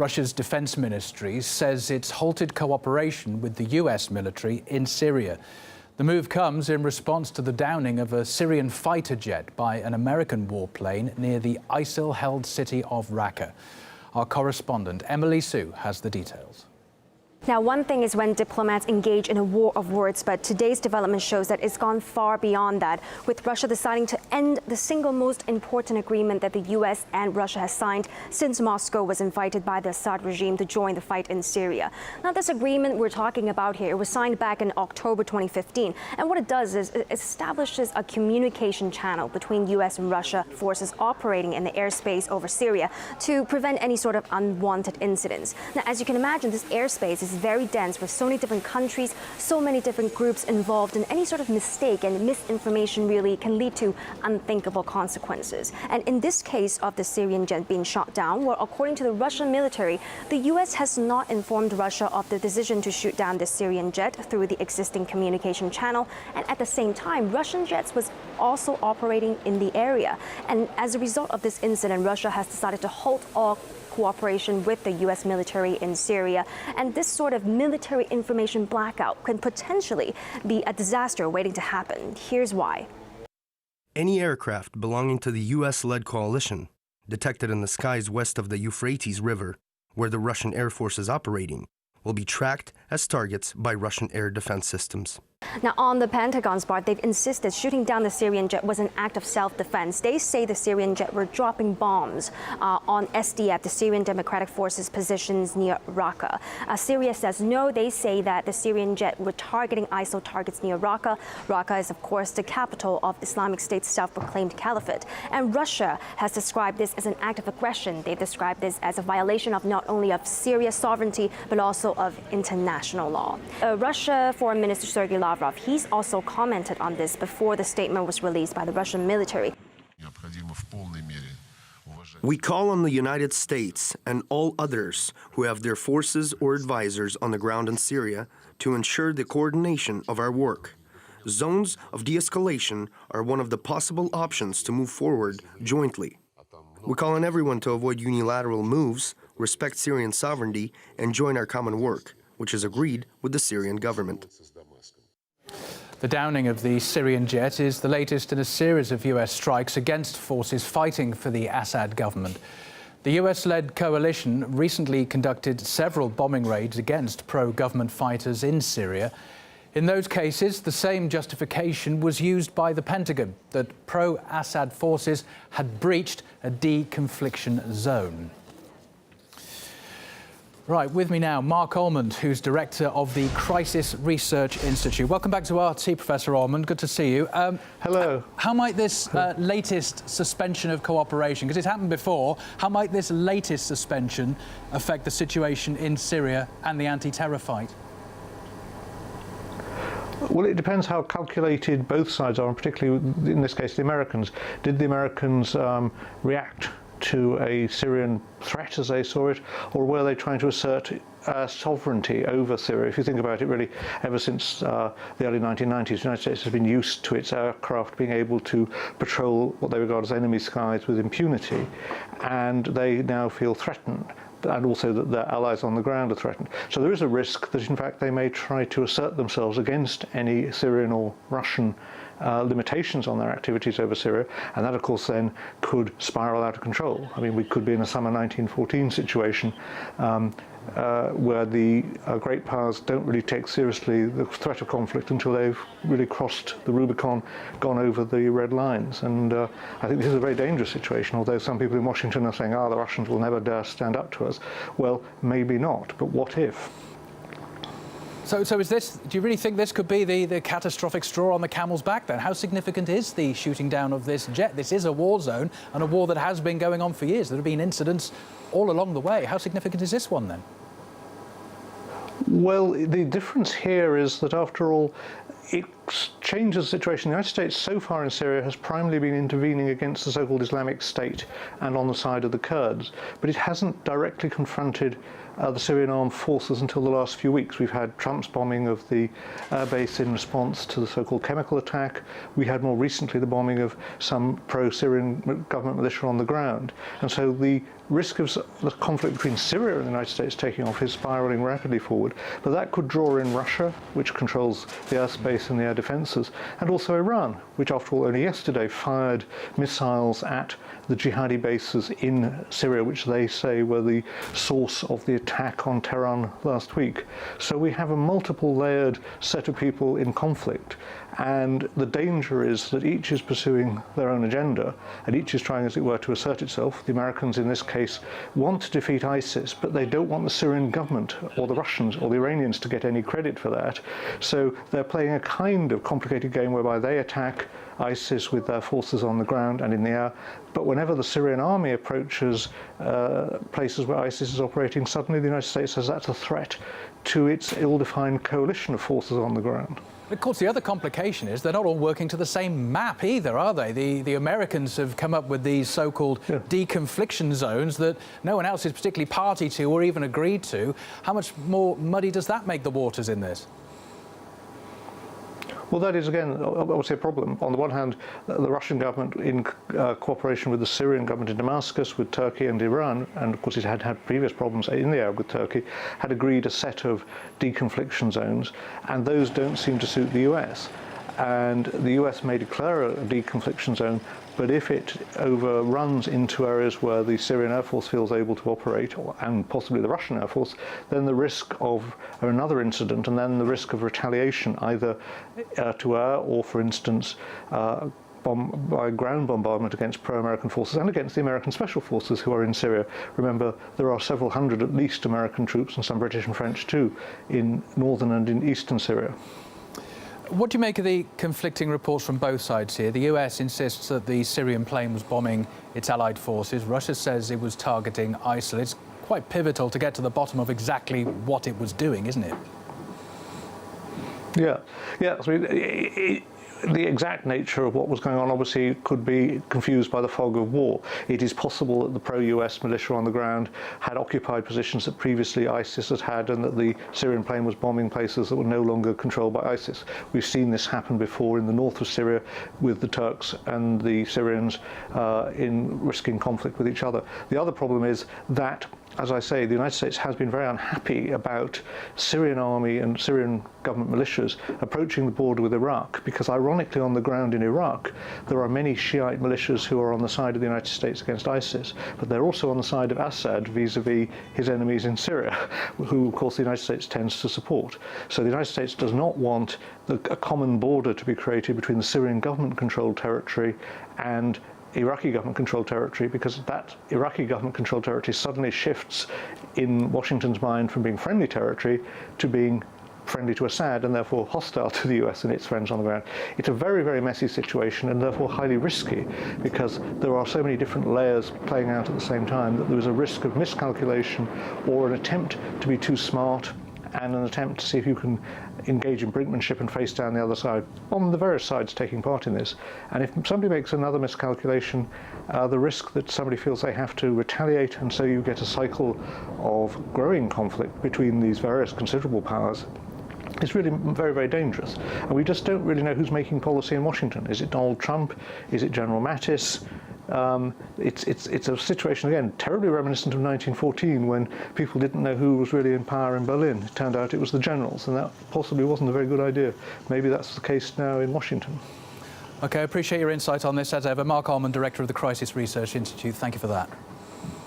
Russia's defense ministry says it's halted cooperation with the US military in Syria. The move comes in response to the downing of a Syrian fighter jet by an American warplane near the ISIL-held city of Raqqa. Our correspondent Emily Sue has the details. Now, one thing is when diplomats engage in a war of words, but today's development shows that it's gone far beyond that, with Russia deciding to end the single most important agreement that the U.S. and Russia has signed since Moscow was invited by the Assad regime to join the fight in Syria. Now, this agreement we're talking about here, it was signed back in October 2015, and what it does is it establishes a communication channel between U.S. and Russia forces operating in the airspace over Syria to prevent any sort of unwanted incidents. Now, as you can imagine, this airspace is very dense with so many different countries, so many different groups involved, and any sort of mistake and misinformation really can lead to unthinkable consequences. And in this case of the Syrian jet being shot down, well, according to the Russian military, the U.S. has not informed Russia of the decision to shoot down the Syrian jet through the existing communication channel. And at the same time, Russian jets was also operating in the area. And as a result of this incident, Russia has decided to halt all cooperation with the U.S. military in Syria. And this sort of military information blackout can potentially be a disaster waiting to happen. Here's why. Any aircraft belonging to the U.S.-led coalition detected in the skies west of the Euphrates River, where the Russian Air Force is operating, will be tracked as targets by Russian air defense systems. Now, on the Pentagon's part, they've insisted shooting down the Syrian jet was an act of self-defense. They say the Syrian jet were dropping bombs on SDF, the Syrian Democratic Forces positions near Raqqa. Syria says no. They say that the Syrian jet were targeting ISIL targets near Raqqa. Raqqa is, of course, the capital of Islamic State's self-proclaimed caliphate. And Russia has described this as an act of aggression. They've described this as a violation of not only of Syria's sovereignty, but also of international law. Russia Foreign Minister Sergei Lavrov, he's also commented on this before the statement was released by the Russian military. We call on the United States and all others who have their forces or advisors on the ground in Syria to ensure the coordination of our work. Zones of de-escalation are one of the possible options to move forward jointly. We call on everyone to avoid unilateral moves, respect Syrian sovereignty, and join our common work, which is agreed with the Syrian government. The downing of the Syrian jet is the latest in a series of US strikes against forces fighting for the Assad government. The US-led coalition recently conducted several bombing raids against pro-government fighters in Syria. In those cases, the same justification was used by the Pentagon, that pro-Assad forces had breached a de-confliction zone. Right, with me now, Mark Almond, who's director of the Crisis Research Institute. Welcome back to RT, Professor Almond. Good to see you. Hello. How might this latest suspension of cooperation, because it's happened before, how might this latest suspension affect the situation in Syria and the anti-terror fight? Well, it depends how calculated both sides are, and particularly in this case the Americans. Did the Americans react to a Syrian threat as they saw it, or were they trying to assert sovereignty over Syria? If you think about it, really, ever since the early 1990s, the United States has been used to its aircraft being able to patrol what they regard as enemy skies with impunity, and they now feel threatened, and also that their allies on the ground are threatened. So there is a risk that, in fact, they may try to assert themselves against any Syrian or Russian limitations on their activities over Syria, and that, of course, then could spiral out of control. I mean, we could be in a summer 1914 situation where the great powers don't really take seriously the threat of conflict until they've really crossed the Rubicon, gone over the red lines. And I think this is a very dangerous situation, although some people in Washington are saying, the Russians will never dare stand up to us. Well, maybe not, but what if? So is this, do you really think this could be the catastrophic straw on the camel's back then? How significant is the shooting down of this jet? This is a war zone, and a war that has been going on for years. There have been incidents all along the way. How significant is this one then? Well, the difference here is that, after all, it changes the situation. The United States so far in Syria has primarily been intervening against the so-called Islamic State and on the side of the Kurds, but it hasn't directly confronted the Syrian armed forces until the last few weeks. We've had Trump's bombing of the base in response to the so-called chemical attack. We had more recently the bombing of some pro-Syrian government militia on the ground. And so the risk of the conflict between Syria and the United States taking off is spiraling rapidly forward. But that could draw in Russia, which controls the airspace and the air defences, and also Iran, which after all only yesterday fired missiles at the jihadi bases in Syria, which they say were the source of the attack on Tehran last week. So we have a multiple layered set of people in conflict, and the danger is that each is pursuing their own agenda, and each is trying, as it were, to assert itself. The Americans in this case want to defeat ISIS, but they don't want the Syrian government or the Russians or the Iranians to get any credit for that. So they're playing a kind of complicated game whereby they attack ISIS with their forces on the ground and in the air, but whenever the Syrian army approaches places where ISIS is operating, suddenly the United States says that's a threat to its ill-defined coalition of forces on the ground. Of course, the other complication is they're not all working to the same map either, are they? The Americans have come up with these so-called deconfliction zones that no one else is particularly party to or even agreed to. How much more muddy does that make the waters in this? Well, that is, again, I would say a problem. On the one hand, the Russian government, in cooperation with the Syrian government in Damascus, with Turkey and Iran, and of course it had had previous problems in the area with Turkey, had agreed a set of deconfliction zones, and those don't seem to suit the US. And the US may declare a deconfliction zone, but if it overruns into areas where the Syrian Air Force feels able to operate, and possibly the Russian Air Force, then the risk of another incident, and then the risk of retaliation, either to air or, for instance, by ground bombardment against pro-American forces and against the American special forces who are in Syria. Remember, there are several hundred at least American troops, and some British and French too, in northern and in eastern Syria. What do you make of the conflicting reports from both sides here? The US insists that the Syrian plane was bombing its allied forces. Russia says it was targeting ISIL. It's quite pivotal to get to the bottom of exactly what it was doing, isn't it? Yeah. So the exact nature of what was going on obviously could be confused by the fog of war. It is possible that the pro-US militia on the ground had occupied positions that previously ISIS had had, and that the Syrian plane was bombing places that were no longer controlled by ISIS. We've seen this happen before in the north of Syria with the Turks and the Syrians in risking conflict with each other. The other problem is that, as I say, the United States has been very unhappy about Syrian army and Syrian government militias approaching the border with Iraq, because ironically on the ground in Iraq there are many Shiite militias who are on the side of the United States against ISIS, but they're also on the side of Assad vis-a-vis his enemies in Syria, who of course the United States tends to support. So the United States does not want a common border to be created between the Syrian government-controlled territory and Iraqi government-controlled territory, because that Iraqi government-controlled territory suddenly shifts in Washington's mind from being friendly territory to being friendly to Assad, and therefore hostile to the US and its friends on the ground. It's a very, very messy situation, and therefore highly risky, because there are so many different layers playing out at the same time that there is a risk of miscalculation or an attempt to be too smart, and an attempt to see if you can engage in brinkmanship and face down the other side on the various sides taking part in this. And if somebody makes another miscalculation, the risk that somebody feels they have to retaliate, and so you get a cycle of growing conflict between these various considerable powers, is really very, very dangerous. And we just don't really know who's making policy in Washington. Is it Donald Trump? Is it General Mattis? It's a situation, again, terribly reminiscent of 1914, when people didn't know who was really in power in Berlin. It turned out it was the generals, and that possibly wasn't a very good idea. Maybe that's the case now in Washington. OK, I appreciate your insight on this as ever. Mark Allman, Director of the Crisis Research Institute, thank you for that.